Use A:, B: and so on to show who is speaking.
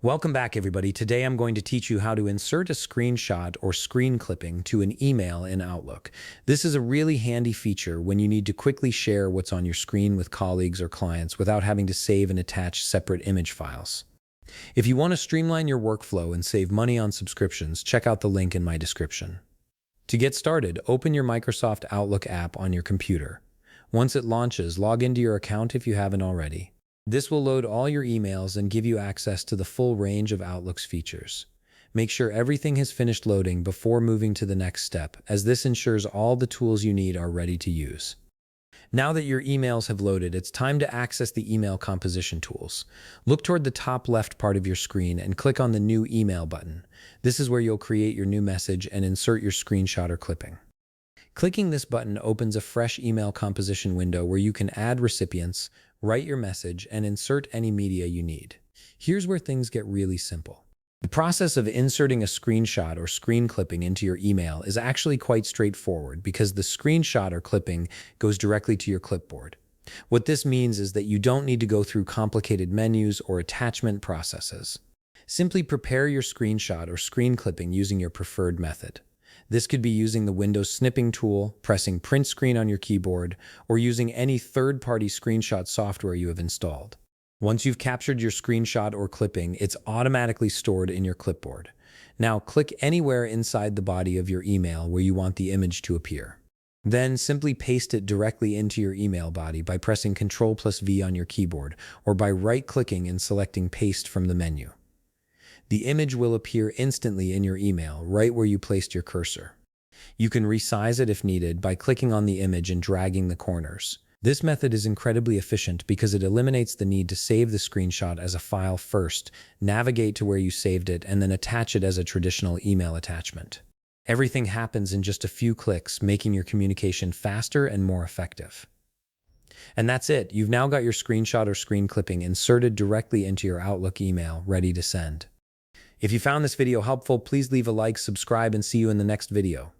A: Welcome back, everybody. Today I'm going to teach you how to insert a screenshot or screen clipping to an email in Outlook. This is a really handy feature when you need to quickly share what's on your screen with colleagues or clients without having to save and attach separate image files. If you want to streamline your workflow and save money on subscriptions, check out the link in my description. To get started, open your Microsoft Outlook app on your computer. Once it launches, log into your account if you haven't already. This will load all your emails and give you access to the full range of Outlook's features. Make sure everything has finished loading before moving to the next step, as this ensures all the tools you need are ready to use. Now that your emails have loaded, it's time to access the email composition tools. Look toward the top left part of your screen and click on the New Email button. This is where you'll create your new message and insert your screenshot or clipping. Clicking this button opens a fresh email composition window where you can add recipients, write your message, and insert any media you need. Here's where things get really simple. The process of inserting a screenshot or screen clipping into your email is actually quite straightforward because the screenshot or clipping goes directly to your clipboard. What this means is that you don't need to go through complicated menus or attachment processes. Simply prepare your screenshot or screen clipping using your preferred method. This could be using the Windows snipping tool, pressing print screen on your keyboard, or using any third-party screenshot software you have installed. Once you've captured your screenshot or clipping, it's automatically stored in your clipboard. Now click anywhere inside the body of your email where you want the image to appear. Then simply paste it directly into your email body by pressing Ctrl+V on your keyboard, or by right-clicking and selecting Paste from the menu. The image will appear instantly in your email, right where you placed your cursor. You can resize it if needed by clicking on the image and dragging the corners. This method is incredibly efficient because it eliminates the need to save the screenshot as a file first, navigate to where you saved it, and then attach it as a traditional email attachment. Everything happens in just a few clicks, making your communication faster and more effective. And that's it. You've now got your screenshot or screen clipping inserted directly into your Outlook email, ready to send. If you found this video helpful, please leave a like, subscribe, and see you in the next video.